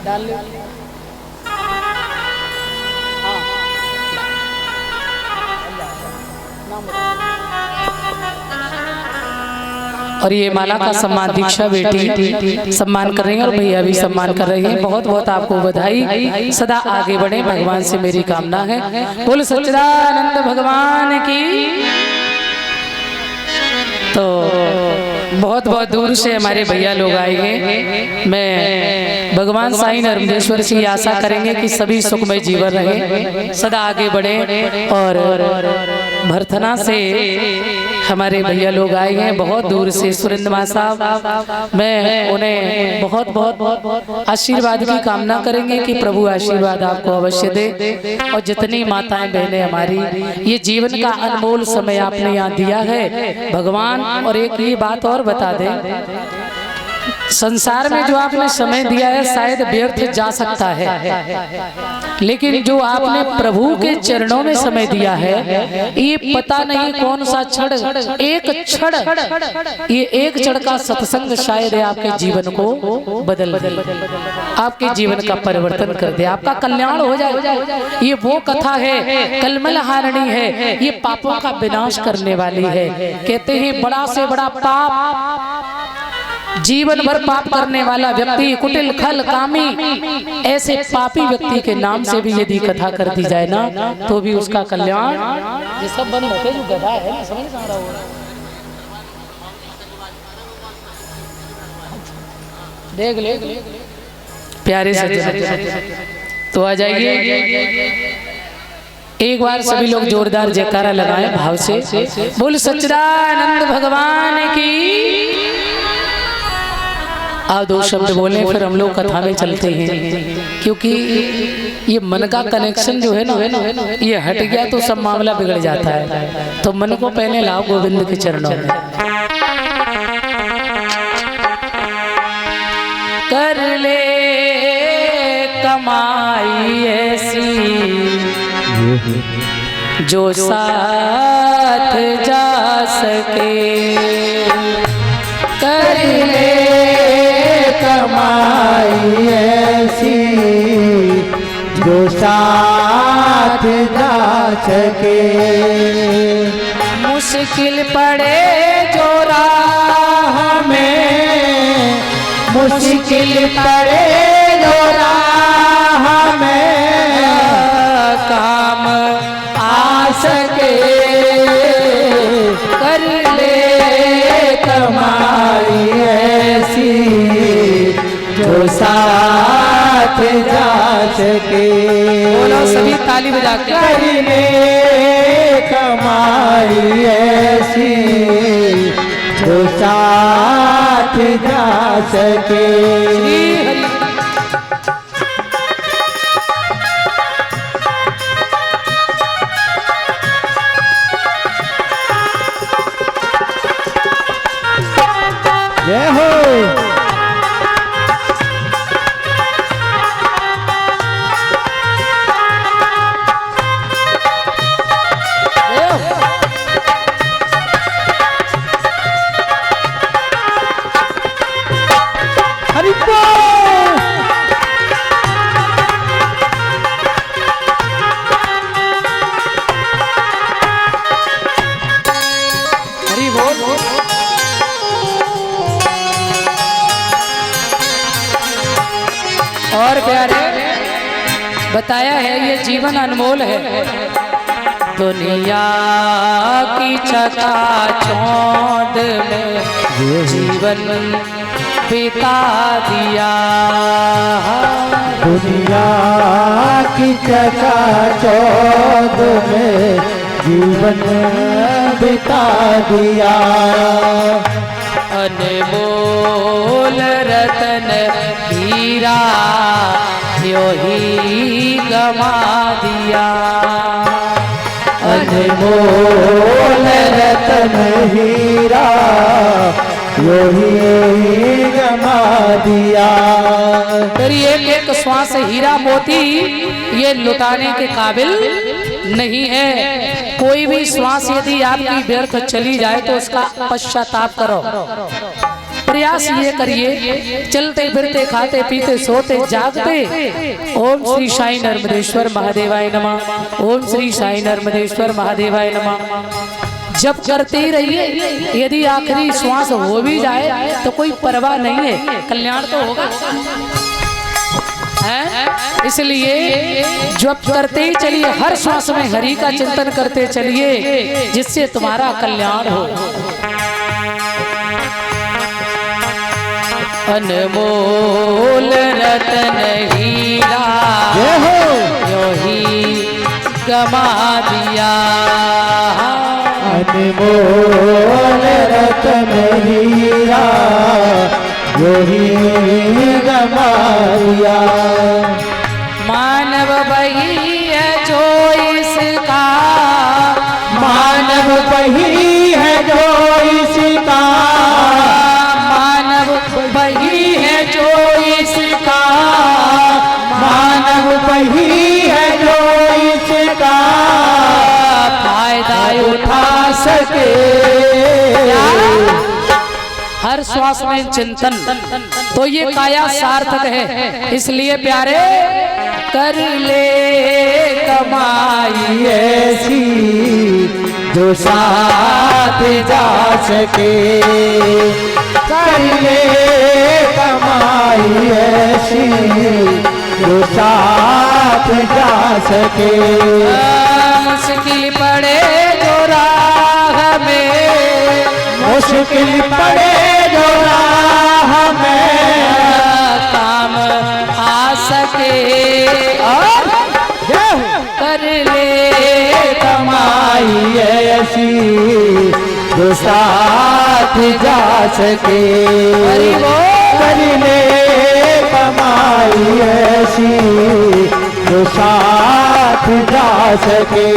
डाल ले। और ये माला का सम्मान दीक्षा बेटी सम्मान कर रही है और भैया भी सम्मान कर रही है। बहुत बहुत आपको बधाई, सदा आगे बढ़े भगवान से मेरी कामना है। बोल सच्चिदानंद भगवान की। तो बहुत बहुत दूर से हमारे भैया लोग आए हैं। मैं भगवान साईं नर्मदेश्वर से ये आशा करेंगे कि सभी सुखमय जीवन रहे, सदा आगे बढ़े। और भरथना से हमारे भैया लोग आए हैं बहुत दूर से, सुरेंद्र साहब, मैं उन्हें बहुत बहुत आशीर्वाद की कामना करेंगे कि प्रभु आशीर्वाद आपको अवश्य दे। और जितनी माताएं बहनें हमारी, ये जीवन का अनमोल समय आपने यहाँ दिया है भगवान। और एक ये बात और बता दें, संसार में जो आपने समय दिया है शायद व्यर्थ जा सकता है, लेकिन जो आपने प्रभु के चरणों में समय दिया है, ये पता नहीं कौन सा क्षण, एक क्षण, ये एक क्षण का सत्संग शायद आपके जीवन को बदल दे, आपके जीवन का परिवर्तन कर दे, आपका कल्याण हो जाए। ये वो कथा है, कलमल हारणी है, ये पापों का विनाश करने वाली है। कहते हैं बड़ा से बड़ा पाप, जीवन भर पाप करने वाला व्यक्ति, कुटिल खल कामी, ऐसे पापी व्यक्ति के नाम से भी यदि कथा कर दी जाए ना, तो भी उसका कल्याण। ये सब बंद होते जो गधा है ना, समझ रहा हूँ। देख ले प्यारे से तो आ जाइए एक बार सभी लोग जोरदार जयकारा लगाएं भाव से। बोल सच्चिदानंद भगवान की। आप दो शब्द बोले फिर हम लोग कथा में चलते हैं, क्योंकि ये मन का कनेक्शन जो है ना, ये हट गया तो सब मामला बिगड़ जाता है। तो मन को पहले लाओ गोविंद के चरणों में। कर ले कमाई ऐसी जो साथ जा सके, कर ले कमाई ऐसी जो साथ जा सके। मुश्किल पड़े जो राह में, मुश्किल पड़े जो राह में काम आ सके। कर ले कमाई ऐसी जो साथ जा सके। बोलो सभी ताली बजा के। करने कमाई ऐसी जो साथ जा सके। जय हो। और प्यारे बताया है ये जीवन अनमोल है। दुनिया की चकाचौंध में जीवन बिता दिया, दुनिया की चकाचौंध में जीवन बिता दिया। अनमोल रतन हीरा यो ही गमा दिया, अनमोल रतन हीरा यो ही गमा दिया। फिर एक एक श्वास हीरा मोती ये लुटाने के काबिल नहीं है। कोई भी श्वास यदि आपकी व्यर्थ चली जाए तो उसका पश्चाताप करो। प्रयास ये करिए, चलते फिरते खाते पीते सोते जागते ओम श्री साई नर्मदेश्वर महादेवाय नमः, ओम श्री साई नर्मदेश्वर महादेवाय नमः जप करते ही रहिए। यदि आखिरी श्वास हो भी जाए तो कोई परवाह नहीं है, कल्याण तो होगा है। इसलिए जप करते ही चलिए, हर श्वास में हरि का चिंतन करते चलिए, जिससे तुम्हारा कल्याण हो। अनमोल रतन हीरा यो ही गमा दिया, अनमोल रतन हीरा यो ही गमा दिया। मानव वही है जो इसका, मानव वही है जो इसका, मानव वही है जो इसका, मानव वही है जो इसका फायदा उठा सके। हर श्वास में चिंतन, तो ये काया सार्थक है। इसलिए प्यारे कर ले कमाई ऐसी जो साथ जा सके, कर ले कमाई ऐसी जो साथ जा सके। मुश्किल पड़े जो राह में, मुश्किल पड़े जो राह में काम आ सके, और कर ले कमाई ऐसी जो साथ जा सके, कर ले कमाई ऐसी जो साथ जा सके।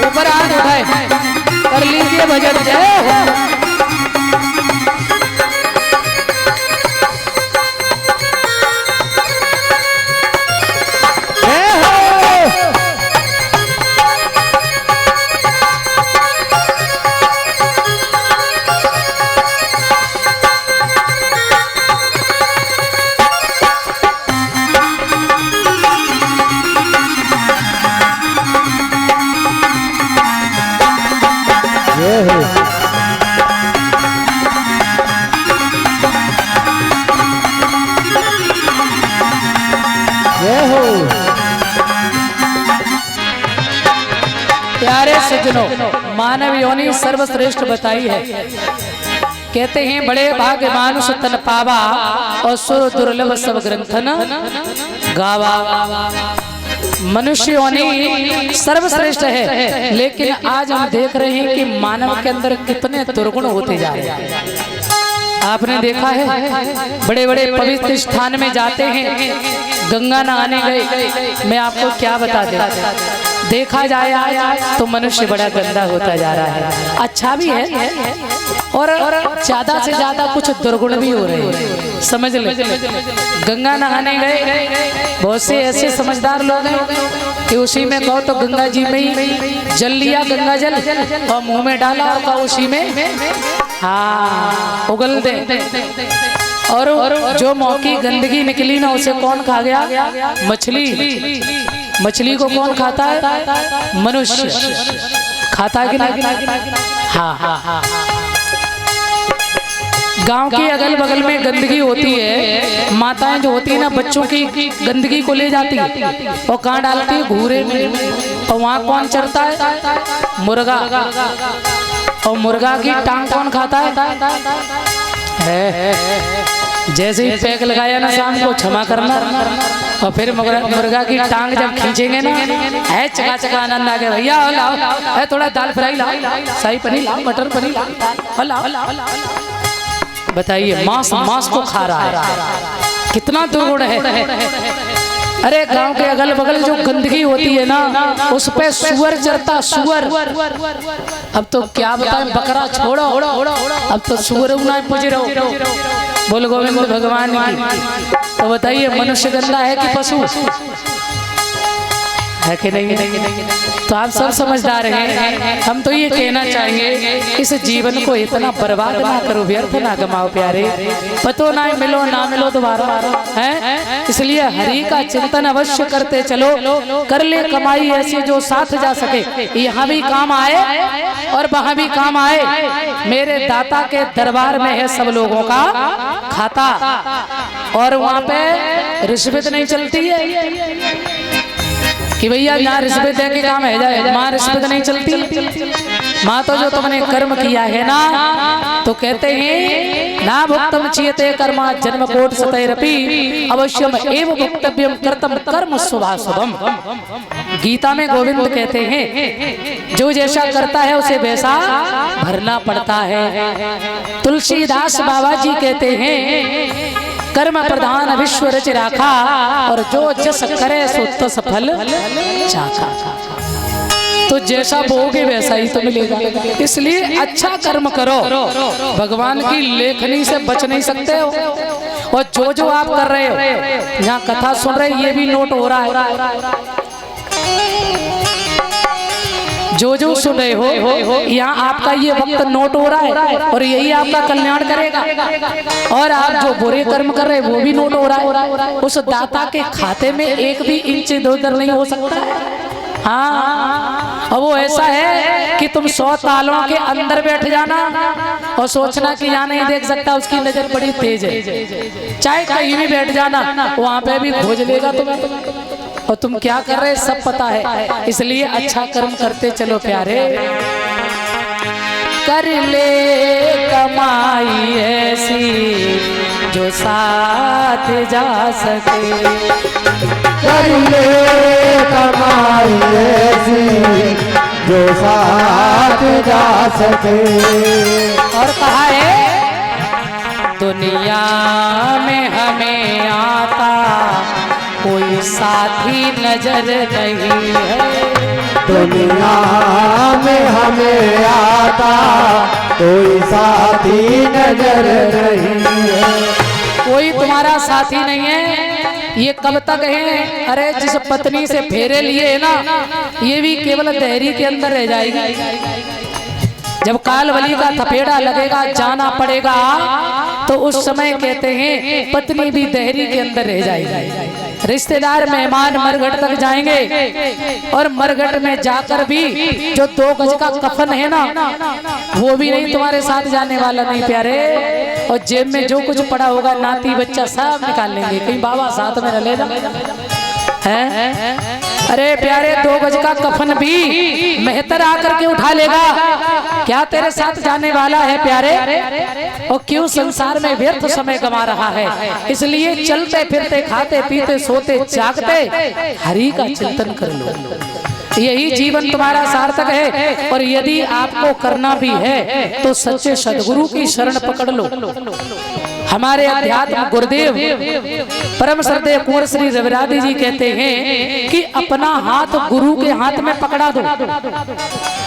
ऊपर हाथ उठाए कर लीजिए भजन। जय हो। प्यारे सज्जनों, मानव योनि सर्वश्रेष्ठ बताई है। कहते हैं बड़े भाग्य मानुष तन पावा, और सुर दुर्लभ सब ग्रंथन गावा। मनुष्य योनि सर्वश्रेष्ठ है, लेकिन आज हम देख रहे हैं कि मानव के अंदर कितने दुर्गुण होते जा रहे हैं। आपने देखा है बड़े बड़े पवित्र स्थान में जाते हैं, गंगा नहाने गए, मैं आपको क्या बता दें, देखा जाए आज तो मनुष्य बड़ा गंदा होता जा रहा है। अच्छा भी है और ज्यादा से ज्यादा कुछ दुर्गुण भी हो रहे हैं, समझ ले। गंगा नहाने गए, बहुत से ऐसे समझदार लोग हैं कि उसी में कहो तो गंगा जी में ही जल लिया, गंगा जल, और मुंह में डाला और कहो उसी में हाँ उगल दे। और जो मौकी गंदगी निकली ना उसे कौन खा गया? मछली। मछली को कौन खाता है? मनुष्य खाता है कि नहीं? हाँ हाँ हाँ। गांव के अगल बगल में गंदगी होती है, माताएं जो होती है ना बच्चों की गंदगी को ले जाती और कहाँ डालती है? घूरे में। और वहाँ कौन चरता है? मुर्गा। और मुर्गा की टांग कौन खाता है? जैसे ही पैक लगाया ना शाम को क्षमा करना, और फिर मुर्गा की टांग जब खींचेंगे ना है चका चका आनंद आ गया। भैया लाओ, है थोड़ा दाल फ्राई लाओ, शाही पनीर लाओ, मटर पनीर लाओ। बताइए मांस को खा रहा है, कितना दुर्गुण है। अरे गांव के अगल बगल जो गंदगी होती है ना उस पे सुअर चरता, सुअर। अब तो क्या बताएं, बकरा छोड़ो, अब तो सुअर उन्हें पूज रहो। बोल गोविंद भगवान की। तो बताइए मनुष्य गंदा है कि पशु? है कि नहीं? तो आप सब समझदार हैं। हम तो ये कहना चाहेंगे इस जीवन को इतना बर्बाद ना करो, व्यर्थ ना गमाओ प्यारे। पतो ना मिलो ना मिलो दोबारा है, इसलिए हरि का चिंतन अवश्य करते चलो। कर ले कमाई ऐसी जो साथ जा सके, यहाँ भी काम आए और वहाँ भी काम आए। मेरे दाता के दरबार में है सब लोगों का खाता, और वहाँ पे रिश्वत नहीं चलती है कि भैया यहाँ रिश्वत दे के काम है जाए। माँ रिश्वत नहीं चलती। माँ तो जो तुमने कर्म किया है ना, तो कहते हैं ना भुक्तम चीयते कर्मा जन्म कोट सतैरपि अवश्यम एव भुक्तव्यम कर्तम कर्म शुभाशुभम। गीता में गोविंद कहते हैं जो जैसा करता है उसे वैसा भरना पड़ता है। तुलसीदास बाबा जी कहते हैं कर्म प्रधान विश्व रच राखा, और जो जस करे सो तस फल चाखा। तो जैसा बोगे वैसा ही तो मिलेगा। इसलिए अच्छा कर्म करो, भगवान की लेखनी से बच नहीं सकते हो। और जो जो आप कर रहे हो, यहाँ कथा सुन रहे, ये भी नोट हो रहा है। जो जो सुन रहे हो, यहाँ आपका ये वक्त नोट हो रहा है, और यही आपका कल्याण करेगा। और आप जो बुरे कर्म कर रहे हैं वो भी नोट हो रहा है। उस दाता के खाते में एक भी इंच इधर उधर नहीं हो सकता। हाँ, अब वो ऐसा है कि तुम 100 तालों के अंदर बैठ जाना और सोचना कि यहाँ नहीं देख सकता, उसकी नजर बड़ी तेज है। चाहे कहीं भी बैठ जाना, वहाँ पे भी खोज लेगा तुम्हें, और तुम क्या कर रहे सब पता है। इसलिए अच्छा कर्म करते चलो प्यारे। कर ले कमाई ऐसी जो साथ जा सके, कर ले कमाई ऐसी जो साथ जा सके। और कहा है दुनिया में हमें आता कोई साथी नजर नहीं है। दुनिया में हमें आता कोई साथी नजर नहीं है। कोई तुम्हारा साथी नहीं है। ये कब तक है? अरे जिस पत्नी से फेरे लिए है ना, ये भी केवल देहरी के अंदर रह जाएगी। जब कालवली का थपेड़ा लगेगा, जाना पड़ेगा, तो उस समय कहते हैं पत्नी भी देहरी के अंदर रह जाएगी। रिश्तेदार मेहमान मरघट तक जाएंगे, और मरघट में जाकर भी जो 2 गज का कफन है ना, वो भी नहीं तुम्हारे साथ जाने वाला नहीं प्यारे। और जेब में जो कुछ पड़ा होगा, नाती बच्चा सब निकाल लेंगे, कहीं बाबा साथ में न ले है। अरे प्यारे 2 गज का कफन भी मेहतर आकर के उठा लेगा, क्या तेरे साथ जाने वाला है प्यारे? और क्यों संसार में व्यर्थ समय गवा रहा है? इसलिए चलते फिरते खाते पीते सोते जागते हरि का चिंतन कर लो, यही जीवन तुम्हारा सार्थक है। और यदि आपको करना भी है तो सच्चे सदगुरु की शरण पकड़ लो। हमारे अध्यात्म गुरुदेव परम श्रद्धेय कुंवर श्री रविरादी जी कहते हैं कि अपना हाथ गुरु के हाथ में पकड़ा दो।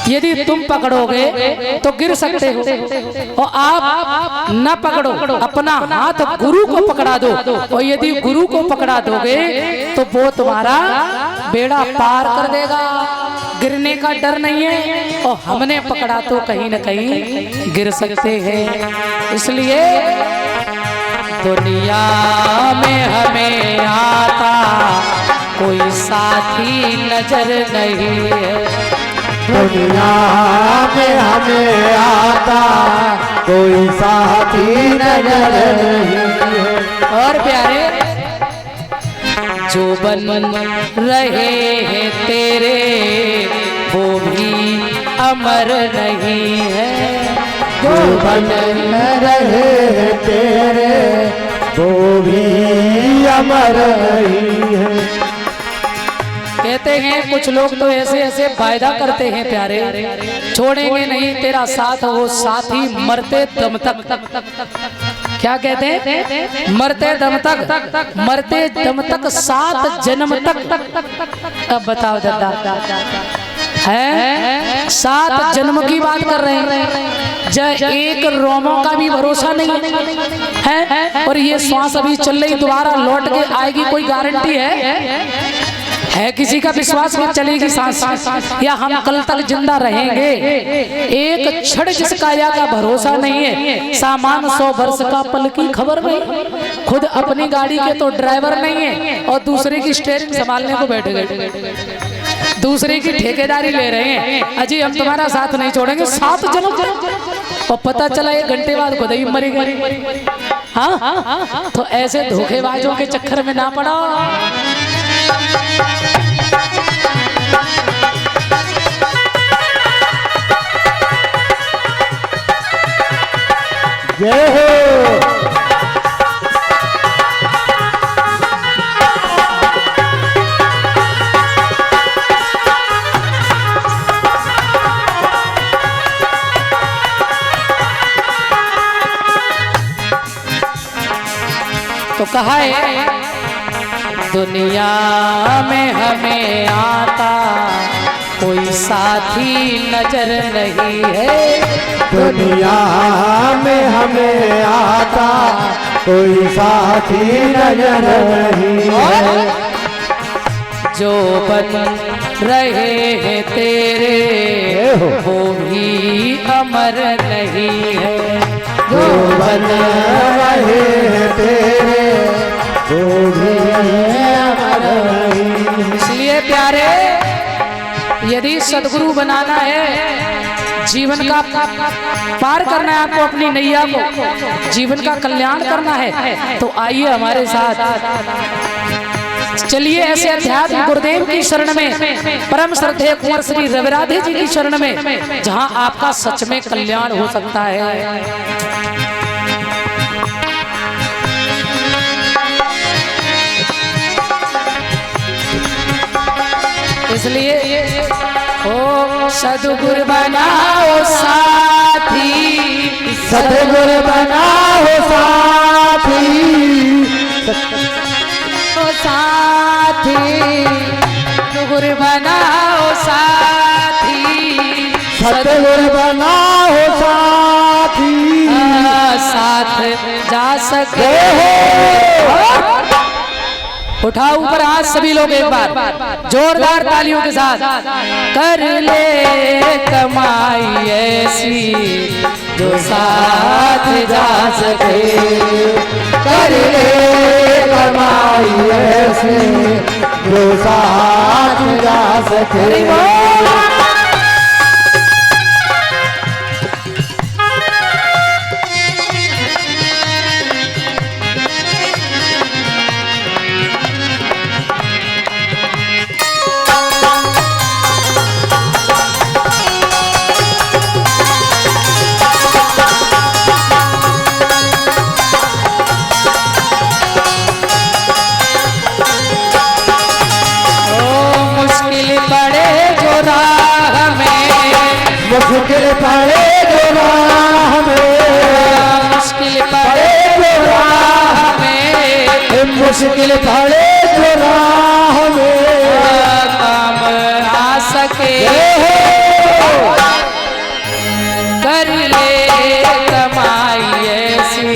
यदि तुम पकड़ोगे तो गिर सकते हो, और आप न पकड़ो, अपना हाथ गुरु को पकड़ा दो। और यदि गुरु को पकड़ा दोगे तो वो तुम्हारा बेड़ा पार कर देगा, गिरने का डर नहीं है। और हमने पकड़ा तो कहीं न कहीं गिर सकते हैं। इसलिए दुनिया में हमें आता कोई साथी नजर नहीं है। दुनिया में हमें आता कोई साथी नजर नहीं है। और प्यारे जो बन रहे हैं तेरे वो भी अमर नहीं है। जो बन रहे तेरे वो भी अमर नहीं है। कहते हैं कुछ लोग तो ऐसे ऐसे वायदा करते हैं प्यारे, छोड़ेंगे नहीं तेरा साथ, वो साथी मरते दम तक। क्या कहते हैं? मरते दम तक, मरते दम तक, 7 जन्म तक। अब बताओ दादा है 7 जन्म की बात कर रहे हैं। जय एक रोमों का भी भरोसा नहीं है। और ये श्वास अभी चल रही, दोबारा लौट के आएगी, कोई गारंटी है किसी का विश्वास में चलेगी सांस या हम कल तक जिंदा रहेंगे। एक क्षण जिस काया का भरोसा नहीं है, सामान 100 वर्ष का पल की खबर नहीं। खुद अपनी गाड़ी के तो ड्राइवर नहीं है और दूसरे की स्टीयरिंग संभालने को बैठ गए, दूसरे की ठेकेदारी ले रहे हैं। अजी हम तुम्हारा साथ नहीं छोड़ेंगे, 7 जन्म। और पता चला 1 घंटे बाद खुद ही मर गई। हाँ, तो ऐसे धोखेबाजों के चक्कर में ना पड़ो। जय हो। तो कहा है दुनिया में हमें आता कोई साथी नजर नहीं है। दुनिया में हमें आता कोई साथी नजर नहीं है। जो बन रहे हैं तेरे वो भी अमर नहीं है। जो बन रहे हैं तेरे वो भी अमर नहीं है। इसलिए प्यारे, यदि सदगुरु बनाना है, जीवन का पार करना है, आपको अपनी नैया को जीवन का कल्याण करना है, तो आइए हमारे साथ चलिए ऐसे अध्यात्म गुरुदेव की शरण में, परम श्रद्धेय कुंवर श्री रविराधे जी की शरण में, जहां आपका सच में कल्याण हो सकता है। इसलिए ओ सदगुरु बनाओ साथी, सदगुरु बनाओ साथी, साथी सदगुरु बनाओ साथी, सदगुरु बनाओ साथी, साथ जा सके। उठाओ ऊपर हाथ सभी लोग एक बार जोरदार तालियों के साथ। कर ले कमाई ऐसी जो साथ जा सके, कर ले कमाई ऐसी जो साथ जा सके। मुश्किल पड़े जो राह में, मुश्किल पड़े जो राह में, मुश्किल पड़े जो राह में, काम आ सके। कर ले कमाई ऐसी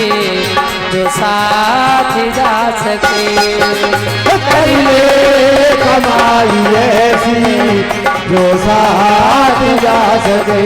जो साथ जा सके, कर ले कमाई ऐसी जो साथ जा सके।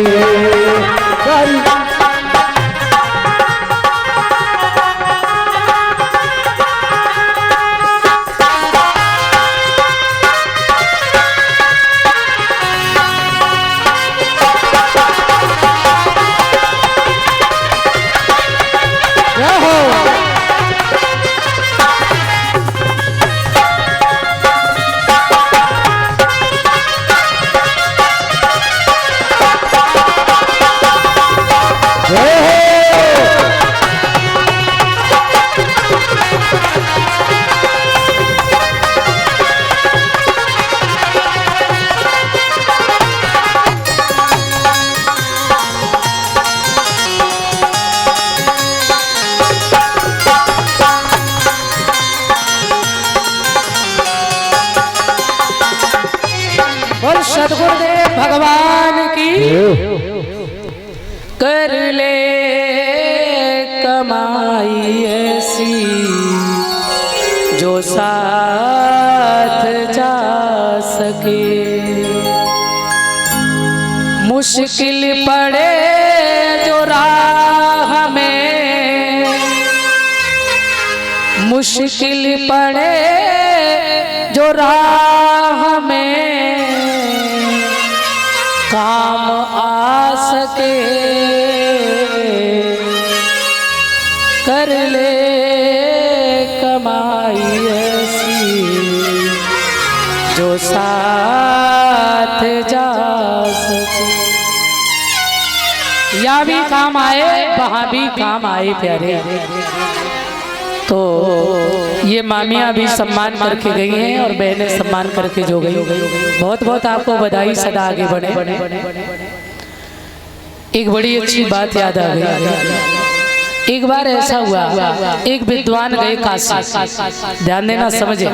सदगुरुदेव भगवान की। कर ले कमाई ऐसी जो साथ जा सके। मुश्किल पड़े जो राह में, मुश्किल पड़े जो राह में, काम आ सके। कर ले कमाई ऐसी जो साथ जा सके। या भी काम आए वहाँ भी काम आए प्यारे। तो ये मामियाँ भी सम्मान करके गई हैं और बहनें सम्मान करके जो गई। बहुत बहुत आपको बधाई, सदा आगे बढ़े। एक बड़ी अच्छी बात याद आ गई। एक बार ऐसा हुआ, एक विद्वान गए काशी, ध्यान देना समझे।